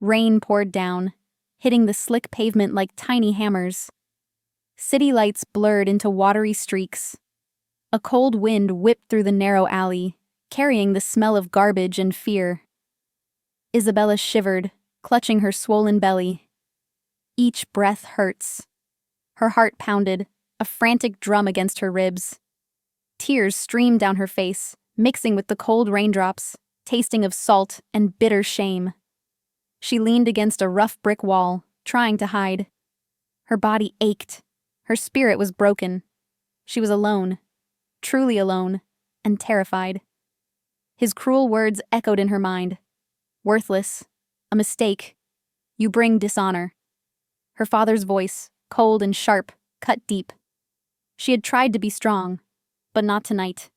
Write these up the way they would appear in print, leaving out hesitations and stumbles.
Rain poured down, hitting the slick pavement like tiny hammers. City lights blurred into watery streaks. A cold wind whipped through the narrow alley, carrying the smell of garbage and fear. Isabella shivered, clutching her swollen belly. Each breath hurts. Her heart pounded, a frantic drum against her ribs. Tears streamed down her face, mixing with the cold raindrops, tasting of salt and bitter shame. She leaned against a rough brick wall, trying to hide. Her body ached. Her spirit was broken. She was alone, truly alone, and terrified. His cruel words echoed in her mind. Worthless. A mistake. You bring dishonor. Her father's voice, cold and sharp, cut deep. She had tried to be strong, but not tonight.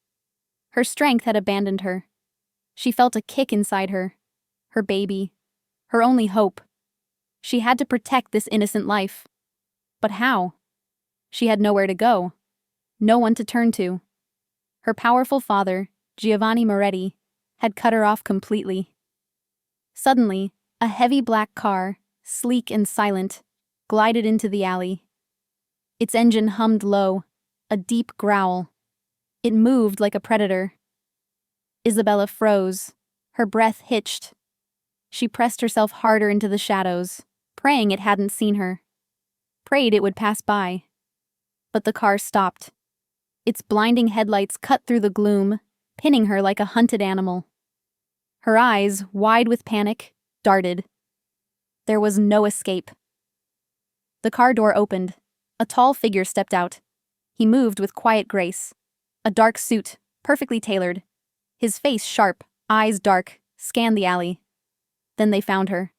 Her strength had abandoned her. She felt a kick inside her. Her baby. Her only hope. She had to protect this innocent life. But how? She had nowhere to go. No one to turn to. Her powerful father, Giovanni Moretti, had cut her off completely. Suddenly, a heavy black car, sleek and silent, glided into the alley. Its engine hummed low, a deep growl. It moved like a predator. Isabella froze, her breath hitched. She pressed herself harder into the shadows, praying it hadn't seen her. Prayed it would pass by. But the car stopped. Its blinding headlights cut through the gloom, pinning her like a hunted animal. Her eyes, wide with panic, darted. There was no escape. The car door opened. A tall figure stepped out. He moved with quiet grace. A dark suit, perfectly tailored. His face sharp, eyes dark, scanned the alley. Then they found her.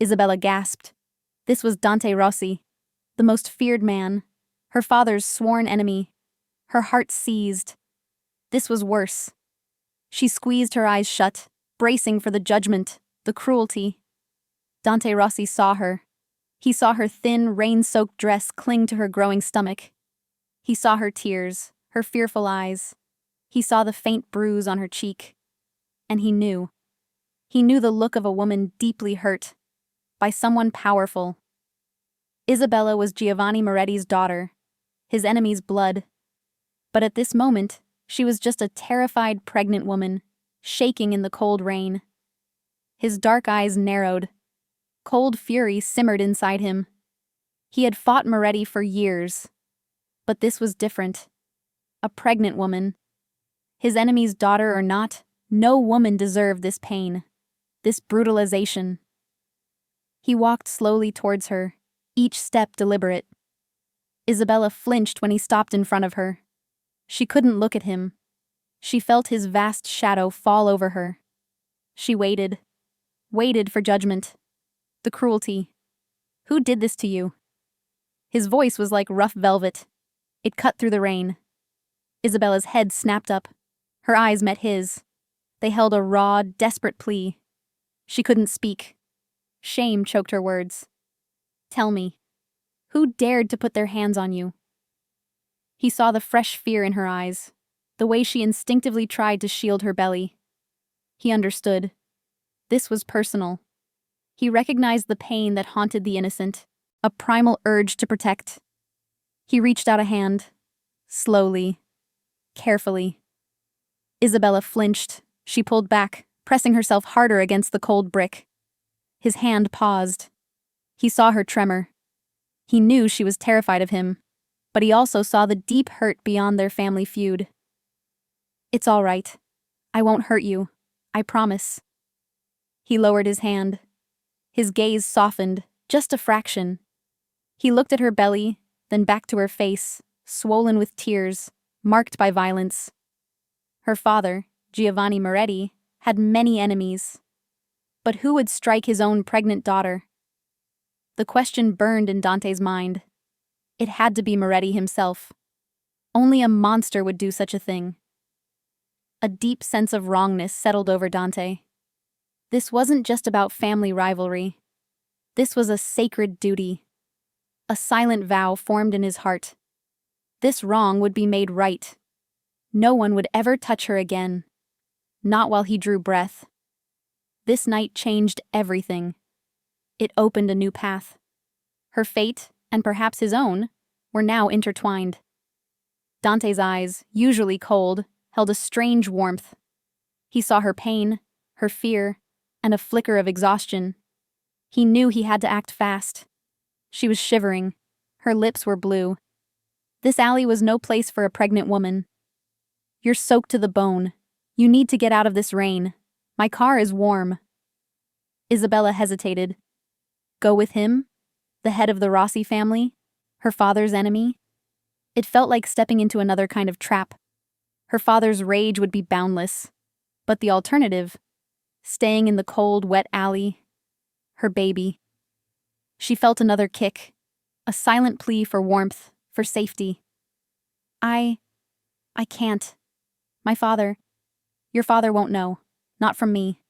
Isabella gasped. This was Dante Rossi, the most feared man, her father's sworn enemy. Her heart seized. This was worse. She squeezed her eyes shut, bracing for the judgment, the cruelty. Dante Rossi saw her. He saw her thin, rain-soaked dress cling to her growing stomach. He saw her tears, her fearful eyes. He saw the faint bruise on her cheek. And he knew. He knew the look of a woman deeply hurt. By someone powerful. Isabella was Giovanni Moretti's daughter, his enemy's blood. But at this moment, she was just a terrified pregnant woman, shaking in the cold rain. His dark eyes narrowed. Cold fury simmered inside him. He had fought Moretti for years. But this was different. A pregnant woman. His enemy's daughter or not, no woman deserved this pain, this brutalization. He walked slowly towards her, each step deliberate. Isabella flinched when he stopped in front of her. She couldn't look at him. She felt his vast shadow fall over her. She waited for judgment. The cruelty. Who did this to you? His voice was like rough velvet. It cut through the rain. Isabella's head snapped up. Her eyes met his. They held a raw, desperate plea. She couldn't speak. Shame choked her words. Tell me, who dared to put their hands on you? He saw the fresh fear in her eyes, the way she instinctively tried to shield her belly. He understood. This was personal. He recognized the pain that haunted the innocent, a primal urge to protect. He reached out a hand, slowly, carefully. Isabella flinched. She pulled back, pressing herself harder against the cold brick. His hand paused. He saw her tremor. He knew she was terrified of him, but he also saw the deep hurt beyond their family feud. It's all right. I won't hurt you. I promise. He lowered his hand. His gaze softened, just a fraction. He looked at her belly, then back to her face, swollen with tears, marked by violence. Her father, Giovanni Moretti, had many enemies. But who would strike his own pregnant daughter? The question burned in Dante's mind. It had to be Moretti himself. Only a monster would do such a thing. A deep sense of wrongness settled over Dante. This wasn't just about family rivalry. This was a sacred duty. A silent vow formed in his heart. This wrong would be made right. No one would ever touch her again. Not while he drew breath. This night changed everything. It opened a new path. Her fate, and perhaps his own, were now intertwined. Dante's eyes, usually cold, held a strange warmth. He saw her pain, her fear, and a flicker of exhaustion. He knew he had to act fast. She was shivering. Her lips were blue. This alley was no place for a pregnant woman. "You're soaked to the bone. You need to get out of this rain. My car is warm." Isabella hesitated. Go with him? The head of the Rossi family? Her father's enemy? It felt like stepping into another kind of trap. Her father's rage would be boundless. But the alternative? Staying in the cold, wet alley. Her baby. She felt another kick. A silent plea for warmth, for safety. I can't. Your father won't know. Not from me.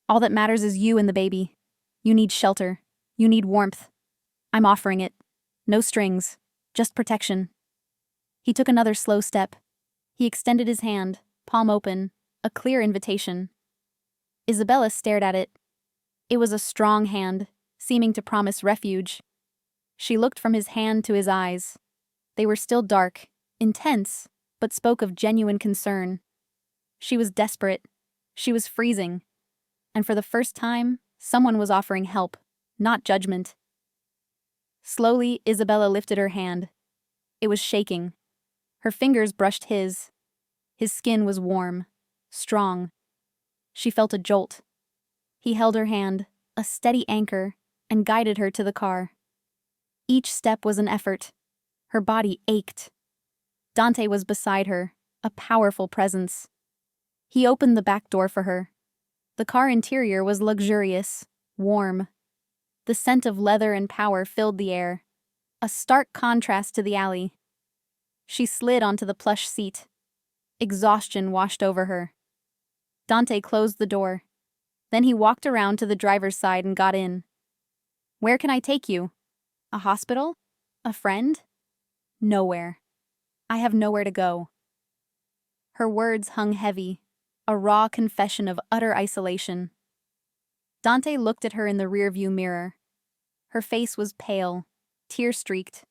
All that matters is you and the baby. You need shelter. You need warmth. I'm offering it. No strings. Just protection. He took another slow step. He extended his hand, palm open, a clear invitation. Isabella stared at it. It was a strong hand, seeming to promise refuge. She looked from his hand to his eyes. They were still dark, intense, but spoke of genuine concern. She was desperate. She was freezing. And for the first time, someone was offering help, not judgment. Slowly, Isabella lifted her hand. It was shaking. Her fingers brushed his. His skin was warm, strong. She felt a jolt. He held her hand, a steady anchor, and guided her to the car. Each step was an effort. Her body ached. Dante was beside her, a powerful presence. He opened the back door for her. The car interior was luxurious, warm. The scent of leather and power filled the air, a stark contrast to the alley. She slid onto the plush seat. Exhaustion washed over her. Dante closed the door. Then he walked around to the driver's side and got in. "Where can I take you? A hospital? A friend?" "Nowhere. I have nowhere to go." Her words hung heavy, a raw confession of utter isolation. Dante looked at her in the rearview mirror. Her face was pale, tear-streaked,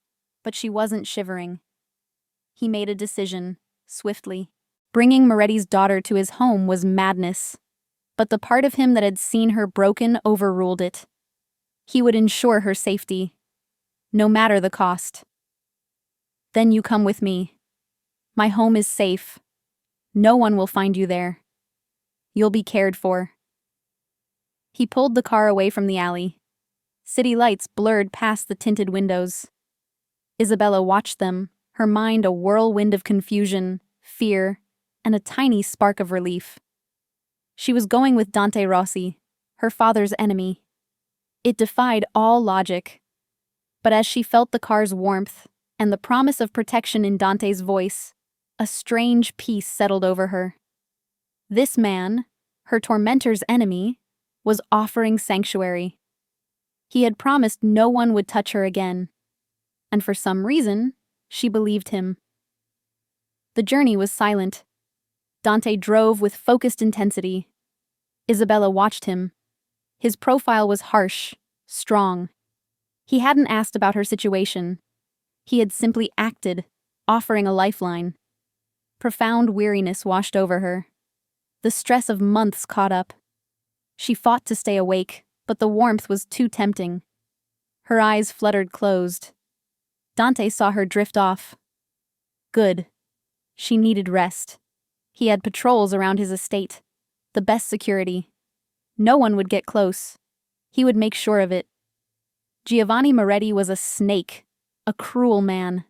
but she wasn't shivering. He made a decision, swiftly. Bringing Moretti's daughter to his home was madness, but the part of him that had seen her broken overruled it. He would ensure her safety, no matter the cost. "Then you come with me. My home is safe. No one will find you there. You'll be cared for." He pulled the car away from the alley. City lights blurred past the tinted windows. Isabella watched them, her mind a whirlwind of confusion, fear, and a tiny spark of relief. She was going with Dante Rossi, her father's enemy. It defied all logic. But as she felt the car's warmth and the promise of protection in Dante's voice, a strange peace settled over her. This man, her tormentor's enemy, was offering sanctuary. He had promised no one would touch her again, and for some reason, she believed him. The journey was silent. Dante drove with focused intensity. Isabella watched him. His profile was harsh, strong. He hadn't asked about her situation. He had simply acted, offering a lifeline. Profound weariness washed over her. The stress of months caught up. She fought to stay awake, but the warmth was too tempting. Her eyes fluttered closed. Dante saw her drift off. Good. She needed rest. He had patrols around his estate. The best security. No one would get close. He would make sure of it. Giovanni Moretti was a snake, a cruel man.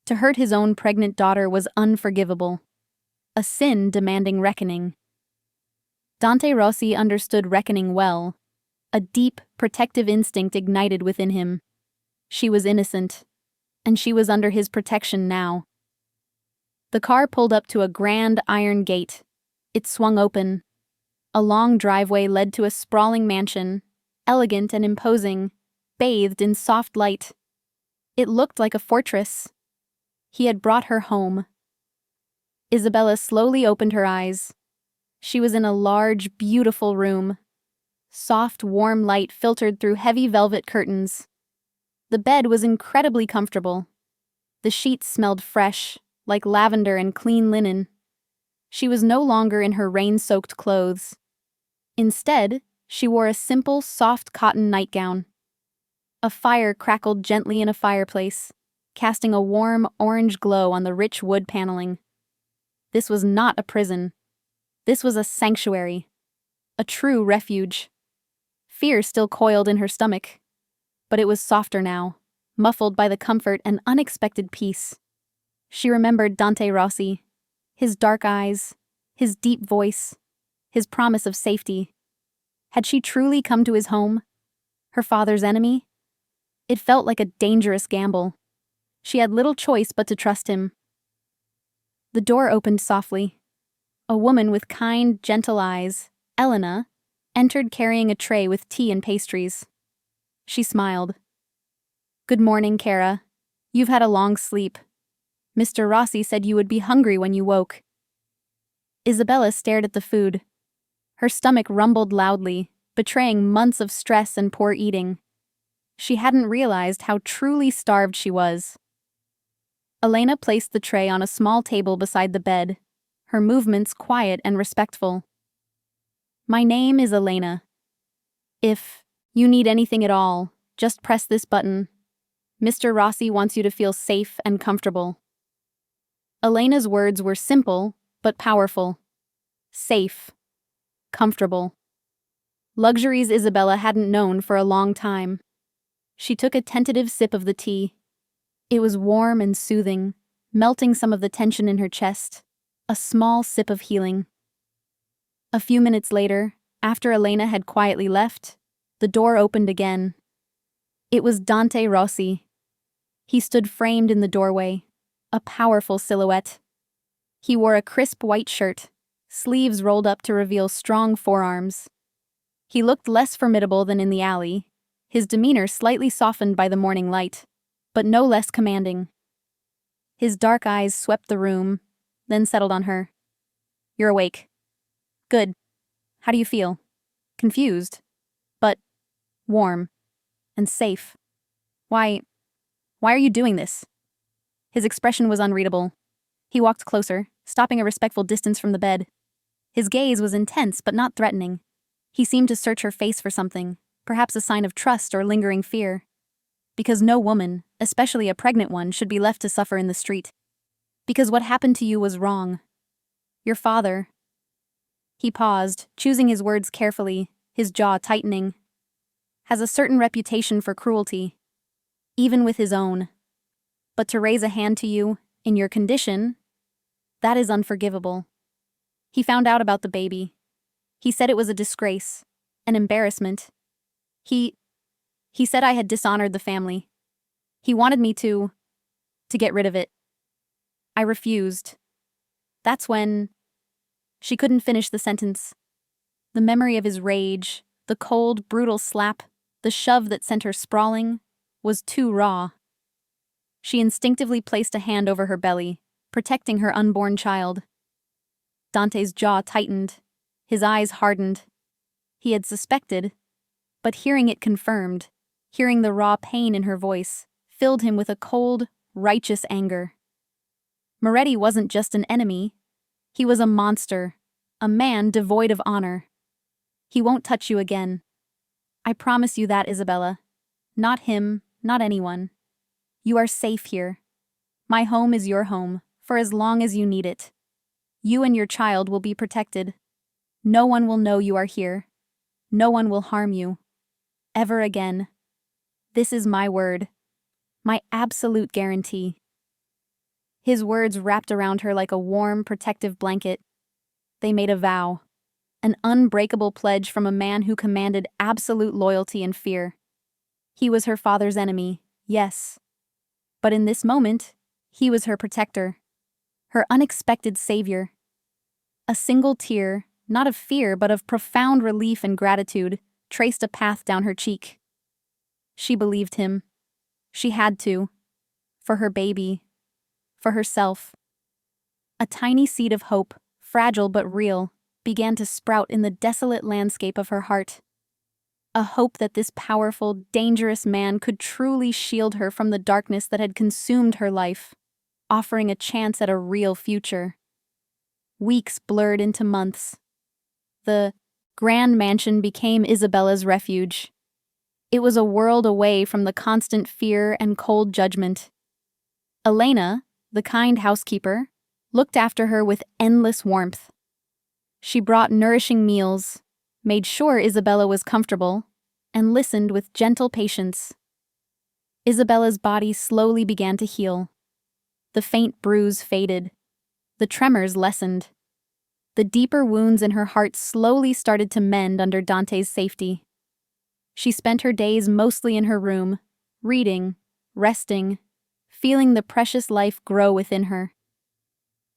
To hurt his own pregnant daughter was unforgivable. A sin demanding reckoning. Dante Rossi understood reckoning well. A deep, protective instinct ignited within him. She was innocent, and she was under his protection now. The car pulled up to a grand iron gate. It swung open. A long driveway led to a sprawling mansion, elegant and imposing, bathed in soft light. It looked like a fortress. He had brought her home. Isabella slowly opened her eyes. She was in a large, beautiful room. Soft, warm light filtered through heavy velvet curtains. The bed was incredibly comfortable. The sheets smelled fresh, like lavender and clean linen. She was no longer in her rain-soaked clothes. Instead, she wore a simple, soft cotton nightgown. A fire crackled gently in a fireplace, casting a warm, orange glow on the rich wood paneling. This was not a prison. This was a sanctuary. A true refuge. Fear still coiled in her stomach, but it was softer now, muffled by the comfort and unexpected peace. She remembered Dante Rossi, his dark eyes, his deep voice, his promise of safety. Had she truly come to his home? Her father's enemy? It felt like a dangerous gamble. She had little choice but to trust him. The door opened softly. A woman with kind, gentle eyes, Elena, entered carrying a tray with tea and pastries. She smiled. "Good morning, Cara. You've had a long sleep. Mr. Rossi said you would be hungry when you woke." Isabella stared at the food. Her stomach rumbled loudly, betraying months of stress and poor eating. She hadn't realized how truly starved she was. Elena placed the tray on a small table beside the bed, her movements quiet and respectful. "My name is Elena. If you need anything at all, just press this button. Mr. Rossi wants you to feel safe and comfortable." Elena's words were simple, but powerful. Safe. Comfortable. Luxuries Isabella hadn't known for a long time. She took a tentative sip of the tea. It was warm and soothing, melting some of the tension in her chest. A small sip of healing. A few minutes later, after Elena had quietly left, the door opened again. It was Dante Rossi. He stood framed in the doorway, a powerful silhouette. He wore a crisp white shirt, sleeves rolled up to reveal strong forearms. He looked less formidable than in the alley, his demeanor slightly softened by the morning light, but no less commanding. His dark eyes swept the room, then settled on her. "You're awake. Good. How do you feel?" "Confused, but warm and safe. Why are you doing this?" His expression was unreadable. He walked closer, stopping a respectful distance from the bed. His gaze was intense but not threatening. He seemed to search her face for something, perhaps a sign of trust or lingering fear. Because no woman, especially a pregnant one, should be left to suffer in the street. Because what happened to you was wrong. Your father. He paused, choosing his words carefully, his jaw tightening. Has a certain reputation for cruelty, even with his own. But to raise a hand to you, in your condition, that is unforgivable. He found out about the baby. He said it was a disgrace, an embarrassment. He said I had dishonored the family. He wanted me to get rid of it. I refused. That's when... She couldn't finish the sentence. The memory of his rage, the cold, brutal slap, the shove that sent her sprawling, was too raw. She instinctively placed a hand over her belly, protecting her unborn child. Dante's jaw tightened, his eyes hardened. He had suspected, but hearing it confirmed, hearing the raw pain in her voice, filled him with a cold, righteous anger. Moretti wasn't just an enemy. He was a monster, a man devoid of honor. He won't touch you again. I promise you that, Isabella. Not him, not anyone. You are safe here. My home is your home, for as long as you need it. You and your child will be protected. No one will know you are here. No one will harm you. Ever again. This is my word. My absolute guarantee. His words wrapped around her like a warm, protective blanket. They made a vow. An unbreakable pledge from a man who commanded absolute loyalty and fear. He was her father's enemy, yes. But in this moment, he was her protector. Her unexpected savior. A single tear, not of fear but of profound relief and gratitude, traced a path down her cheek. She believed him. She had to. For her baby. For herself. A tiny seed of hope, fragile but real, began to sprout in the desolate landscape of her heart. a hope that this powerful, dangerous man could truly shield her from the darkness that had consumed her life, offering a chance at a real future. Weeks blurred into months. The grand mansion became Isabella's refuge. It was a world away from the constant fear and cold judgment. Elena, the kind housekeeper, looked after her with endless warmth. She brought nourishing meals, made sure Isabella was comfortable, and listened with gentle patience. Isabella's body slowly began to heal. The faint bruise faded. The tremors lessened. The deeper wounds in her heart slowly started to mend under Dante's safety. She spent her days mostly in her room, reading, resting, feeling the precious life grow within her.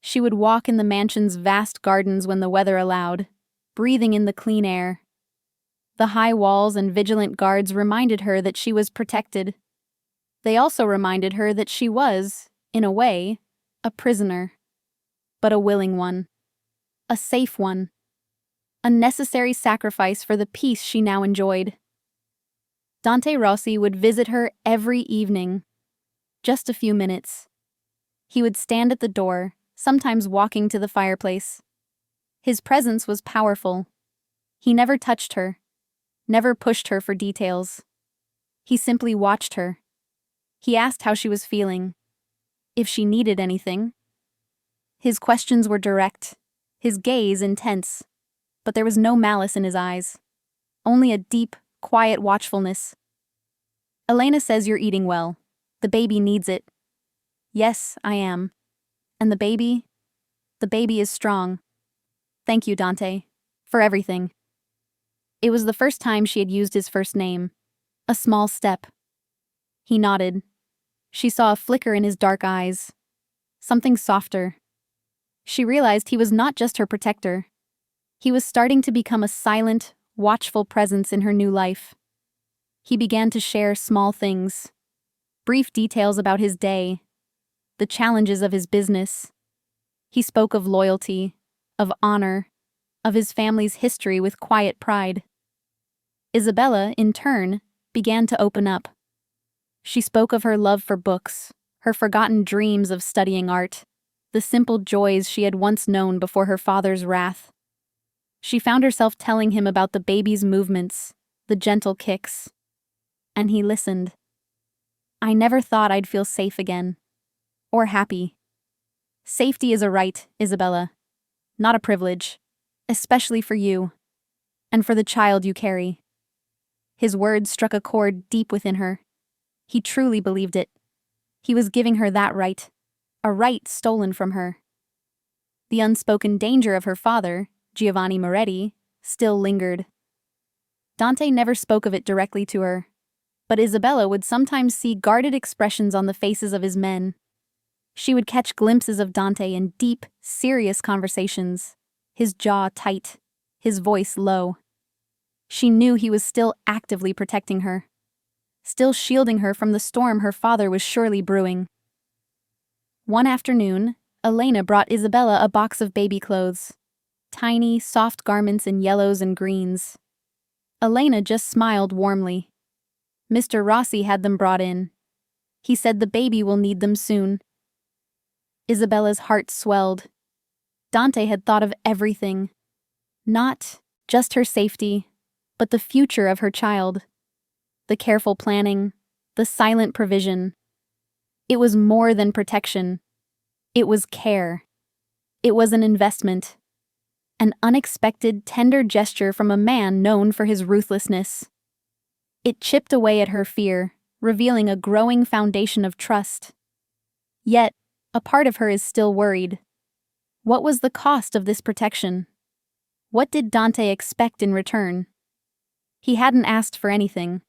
She would walk in the mansion's vast gardens when the weather allowed, breathing in the clean air. The high walls and vigilant guards reminded her that she was protected. They also reminded her that she was, in a way, a prisoner, but a willing one, a safe one, a necessary sacrifice for the peace she now enjoyed. Dante Rossi would visit her every evening, just a few minutes. He would stand at the door, sometimes walking to the fireplace. His presence was powerful. He never touched her, never pushed her for details. He simply watched her. He asked how she was feeling, if she needed anything. His questions were direct, his gaze intense, but there was no malice in his eyes, only a deep, quiet watchfulness. Elena says you're eating well. The baby needs it. Yes, I am. And the baby is strong. Thank you, Dante, for everything. It was the first time she had used his first name. A small step. He nodded. She saw a flicker in his dark eyes. Something softer. She realized he was not just her protector. He was starting to become a silent, watchful presence in her new life. He began to share small things. Brief details about his day. The challenges of his business. He spoke of loyalty, of honor, of his family's history with quiet pride. Isabella, in turn, began to open up. She spoke of her love for books, her forgotten dreams of studying art, the simple joys she had once known before her father's wrath. She found herself telling him about the baby's movements, the gentle kicks. And he listened. I never thought I'd feel safe again. Or happy. Safety is a right, Isabella, not a privilege, especially for you, and for the child you carry. His words struck a chord deep within her. He truly believed it. He was giving her that right, a right stolen from her. The unspoken danger of her father, Giovanni Moretti, still lingered. Dante never spoke of it directly to her, but Isabella would sometimes see guarded expressions on the faces of his men. She would catch glimpses of Dante in deep, serious conversations, his jaw tight, his voice low. She knew he was still actively protecting her, still shielding her from the storm her father was surely brewing. One afternoon, Elena brought Isabella a box of baby clothes, tiny, soft garments in yellows and greens. Elena just smiled warmly. Mr. Rossi had them brought in. He said the baby will need them soon. Isabella's heart swelled. Dante had thought of everything. Not just her safety, but the future of her child. The careful planning, the silent provision. It was more than protection. It was care. It was an investment. An unexpected, tender gesture from a man known for his ruthlessness. It chipped away at her fear, revealing a growing foundation of trust. Yet, a part of her is still worried. What was the cost of this protection? What did Dante expect in return? He hadn't asked for anything.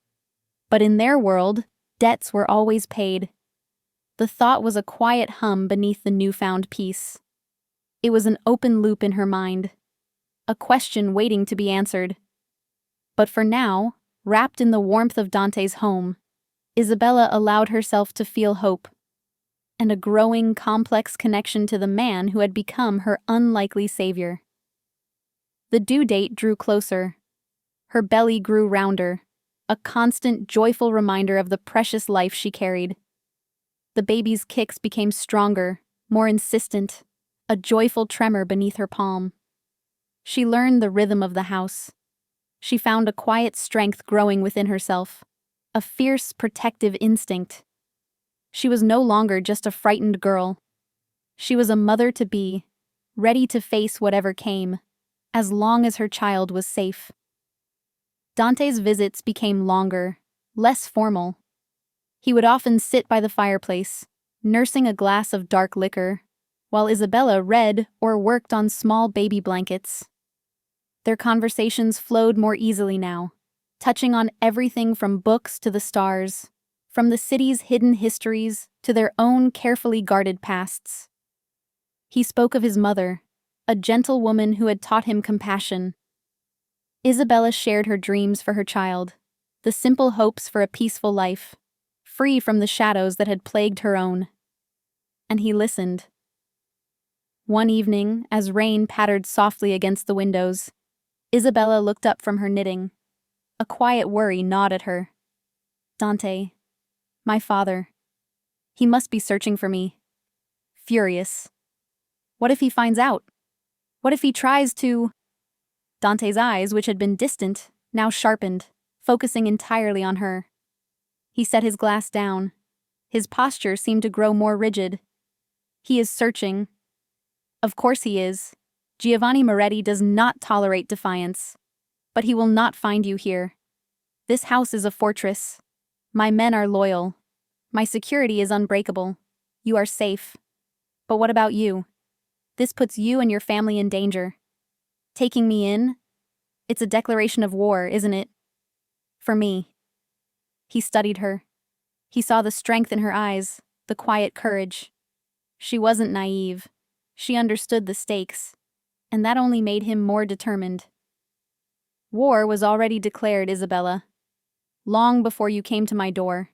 But in their world, debts were always paid. The thought was a quiet hum beneath the newfound peace. It was an open loop in her mind, a question waiting to be answered. But for now, wrapped in the warmth of Dante's home, Isabella allowed herself to feel hope, and a growing, complex connection to the man who had become her unlikely savior. The due date drew closer. Her belly grew rounder, a constant, joyful reminder of the precious life she carried. The baby's kicks became stronger, more insistent, a joyful tremor beneath her palm. She learned the rhythm of the house. She found a quiet strength growing within herself, a fierce, protective instinct. She was no longer just a frightened girl. She was a mother-to-be, ready to face whatever came, as long as her child was safe. Dante's visits became longer, less formal. He would often sit by the fireplace, nursing a glass of dark liquor, while Isabella read or worked on small baby blankets. Their conversations flowed more easily now, touching on everything from books to the stars, from the city's hidden histories to their own carefully guarded pasts. He spoke of his mother, a gentle woman who had taught him compassion. Isabella shared her dreams for her child, the simple hopes for a peaceful life, free from the shadows that had plagued her own. And he listened. One evening, as rain pattered softly against the windows, Isabella looked up from her knitting. A quiet worry gnawed at her. Dante, my father. He must be searching for me. Furious. What if he finds out? What if he tries to… Dante's eyes, which had been distant, now sharpened, focusing entirely on her. He set his glass down. His posture seemed to grow more rigid. He is searching. Of course he is. Giovanni Moretti does not tolerate defiance. But he will not find you here. This house is a fortress. My men are loyal. My security is unbreakable. You are safe. But what about you? This puts you and your family in danger. Taking me in? It's a declaration of war, isn't it? For me. He studied her. He saw the strength in her eyes, the quiet courage. She wasn't naive. She understood the stakes, and that only made him more determined. War was already declared, Isabella. Long before you came to my door.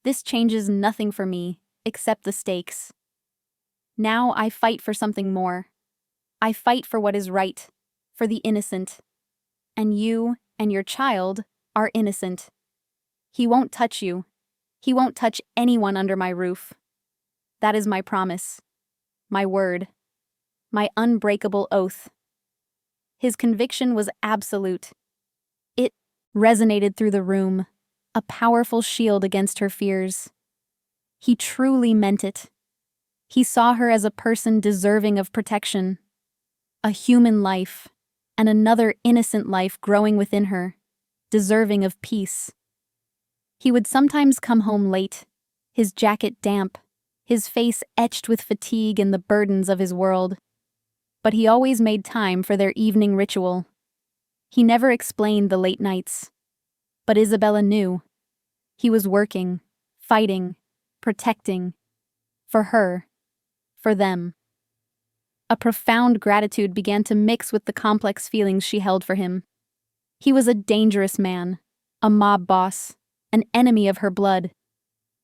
This changes nothing for me, except the stakes. Now I fight for something more. I fight for what is right, for the innocent. And you and your child are innocent. He won't touch you. He won't touch anyone under my roof. That is my promise. My word. My unbreakable oath. His conviction was absolute. It resonated through the room, a powerful shield against her fears. He truly meant it. He saw her as a person deserving of protection. A human life, and another innocent life growing within her, deserving of peace. He would sometimes come home late, his jacket damp, his face etched with fatigue and the burdens of his world. But he always made time for their evening ritual. He never explained the late nights. But Isabella knew. He was working, fighting, protecting. For her. For them. A profound gratitude began to mix with the complex feelings she held for him. He was a dangerous man, a mob boss, an enemy of her blood.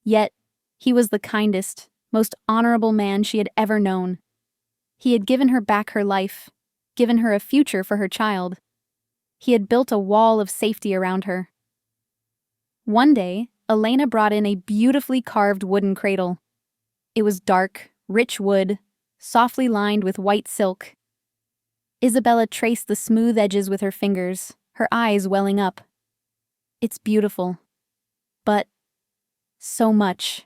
Yet, he was the kindest, most honorable man she had ever known. He had given her back her life, given her a future for her child. He had built a wall of safety around her. One day, Elena brought in a beautifully carved wooden cradle. It was dark, rich wood, softly lined with white silk. Isabella traced the smooth edges with her fingers, her eyes welling up. It's beautiful. But so much.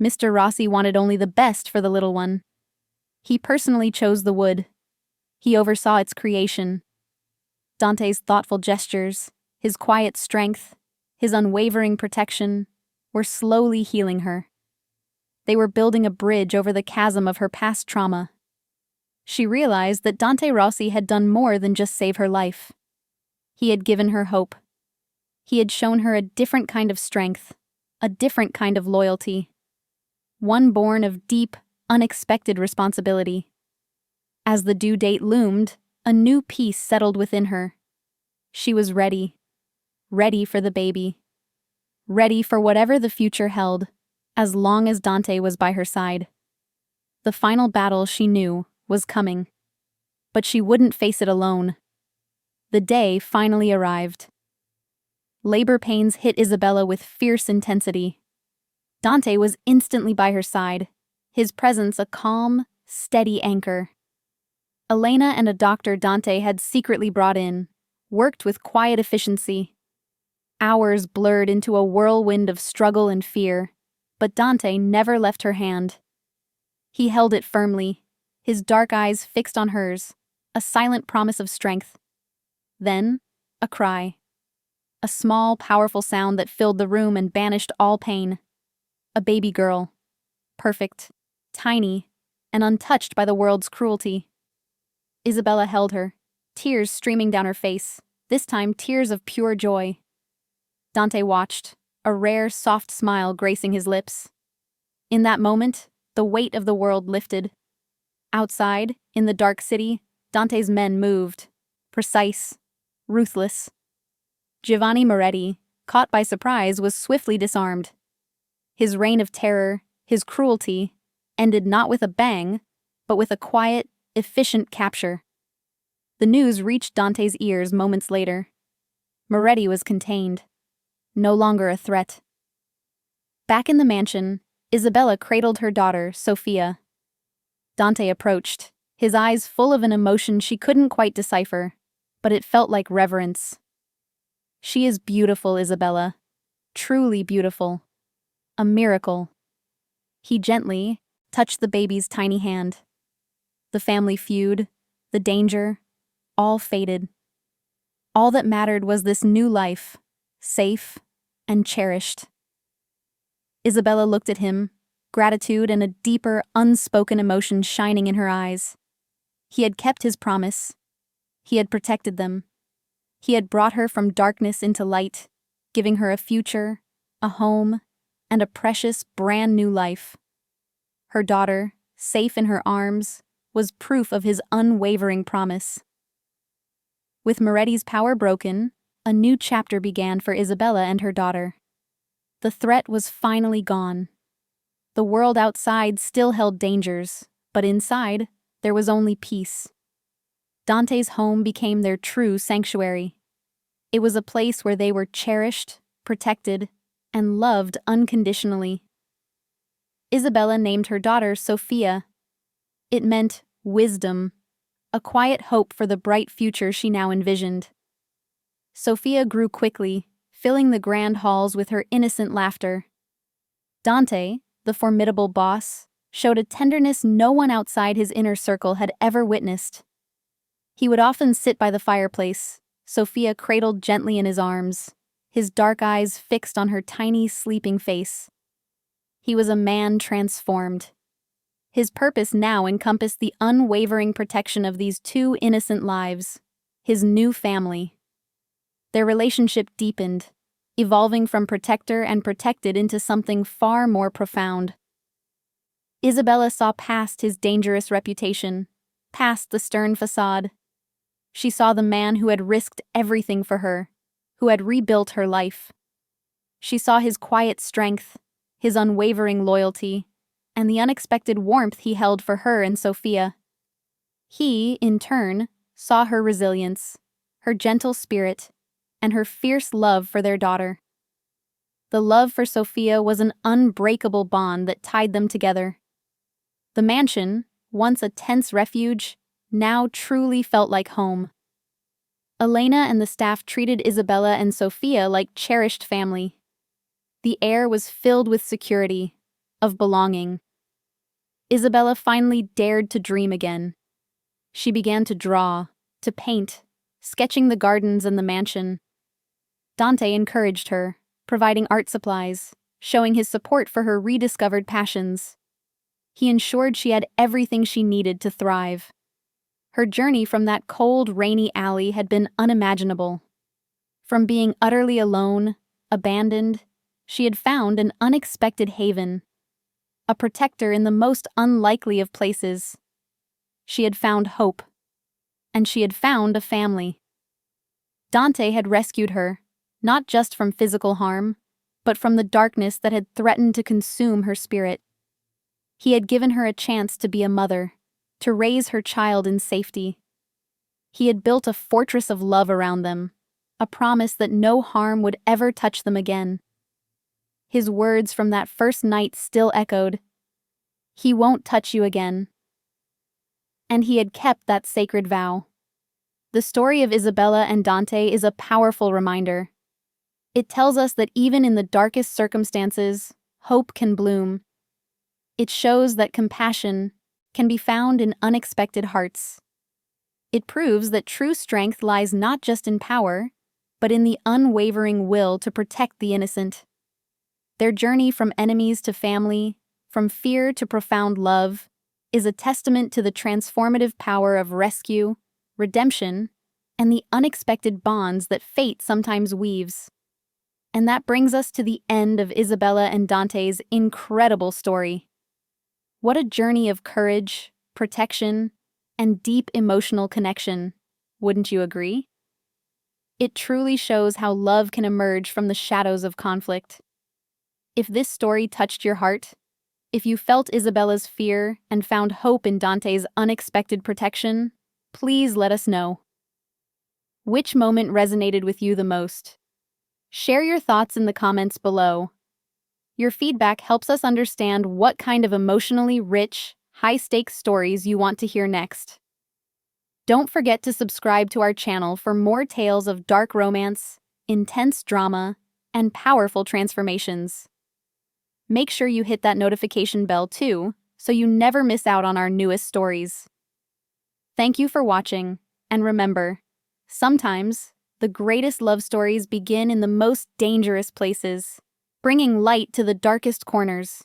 Mr. Rossi wanted only the best for the little one. He personally chose the wood. He oversaw its creation. Dante's thoughtful gestures, his quiet strength, his unwavering protection, were slowly healing her. They were building a bridge over the chasm of her past trauma. She realized that Dante Rossi had done more than just save her life. He had given her hope. He had shown her a different kind of strength, a different kind of loyalty. One born of deep, unexpected responsibility. As the due date loomed, a new peace settled within her. She was ready. Ready for the baby. Ready for whatever the future held, as long as Dante was by her side. The final battle, she knew, was coming. But she wouldn't face it alone. The day finally arrived. Labor pains hit Isabella with fierce intensity. Dante was instantly by her side, his presence a calm, steady anchor. Elena and a doctor Dante had secretly brought in worked with quiet efficiency. Hours blurred into a whirlwind of struggle and fear, but Dante never left her hand. He held it firmly, his dark eyes fixed on hers, a silent promise of strength. Then, a cry. A small, powerful sound that filled the room and banished all pain. A baby girl. Perfect, tiny, and untouched by the world's cruelty. Isabella held her, tears streaming down her face, this time tears of pure joy. Dante watched, a rare, soft smile gracing his lips. In that moment, the weight of the world lifted. Outside, in the dark city, Dante's men moved, precise, ruthless. Giovanni Moretti, caught by surprise, was swiftly disarmed. His reign of terror, his cruelty, ended not with a bang, but with a quiet, efficient capture. The news reached Dante's ears moments later. Moretti was contained, no longer a threat. Back in the mansion, Isabella cradled her daughter, Sophia. Dante approached, his eyes full of an emotion she couldn't quite decipher, but it felt like reverence. She is beautiful, Isabella. Truly beautiful. A miracle. He gently touched the baby's tiny hand. The family feud, the danger, all faded. All that mattered was this new life, safe and cherished. Isabella looked at him, gratitude and a deeper, unspoken emotion shining in her eyes. He had kept his promise. He had protected them. He had brought her from darkness into light, giving her a future, a home, and a precious, brand new life. Her daughter, safe in her arms, was proof of his unwavering promise. With Moretti's power broken, a new chapter began for Isabella and her daughter. The threat was finally gone. The world outside still held dangers, but inside, there was only peace. Dante's home became their true sanctuary. It was a place where they were cherished, protected, and loved unconditionally. Isabella named her daughter Sophia. It meant wisdom, a quiet hope for the bright future she now envisioned. Sophia grew quickly, filling the grand halls with her innocent laughter. Dante, the formidable boss, showed a tenderness no one outside his inner circle had ever witnessed. He would often sit by the fireplace, Sophia cradled gently in his arms, his dark eyes fixed on her tiny, sleeping face. He was a man transformed. His purpose now encompassed the unwavering protection of these two innocent lives, his new family. Their relationship deepened, evolving from protector and protected into something far more profound. Isabella saw past his dangerous reputation, past the stern facade. She saw the man who had risked everything for her, who had rebuilt her life. She saw his quiet strength, his unwavering loyalty, and the unexpected warmth he held for her and Sophia. He, in turn, saw her resilience, her gentle spirit, and her fierce love for their daughter. The love for Sophia was an unbreakable bond that tied them together. The mansion, once a tense refuge, now truly felt like home. Elena and the staff treated Isabella and Sophia like cherished family. The air was filled with security, of belonging. Isabella finally dared to dream again. She began to draw, to paint, sketching the gardens and the mansion. Dante encouraged her, providing art supplies, showing his support for her rediscovered passions. He ensured she had everything she needed to thrive. Her journey from that cold, rainy alley had been unimaginable. From being utterly alone, abandoned, she had found an unexpected haven, a protector in the most unlikely of places. She had found hope, and she had found a family. Dante had rescued her, not just from physical harm, but from the darkness that had threatened to consume her spirit. He had given her a chance to be a mother, to raise her child in safety. He had built a fortress of love around them, a promise that no harm would ever touch them again. His words from that first night still echoed, "He won't touch you again." And he had kept that sacred vow. The story of Isabella and Dante is a powerful reminder. It tells us that even in the darkest circumstances, hope can bloom. It shows that compassion can be found in unexpected hearts. It proves that true strength lies not just in power, but in the unwavering will to protect the innocent. Their journey from enemies to family, from fear to profound love, is a testament to the transformative power of rescue, redemption, and the unexpected bonds that fate sometimes weaves. And that brings us to the end of Isabella and Dante's incredible story. What a journey of courage, protection, and deep emotional connection, wouldn't you agree? It truly shows how love can emerge from the shadows of conflict. If this story touched your heart, if you felt Isabella's fear and found hope in Dante's unexpected protection, please let us know. Which moment resonated with you the most? Share your thoughts in the comments below. Your feedback helps us understand what kind of emotionally rich, high-stakes stories you want to hear next. Don't forget to subscribe to our channel for more tales of dark romance, intense drama, and powerful transformations. Make sure you hit that notification bell too, so you never miss out on our newest stories. Thank you for watching, and remember, sometimes the greatest love stories begin in the most dangerous places, bringing light to the darkest corners.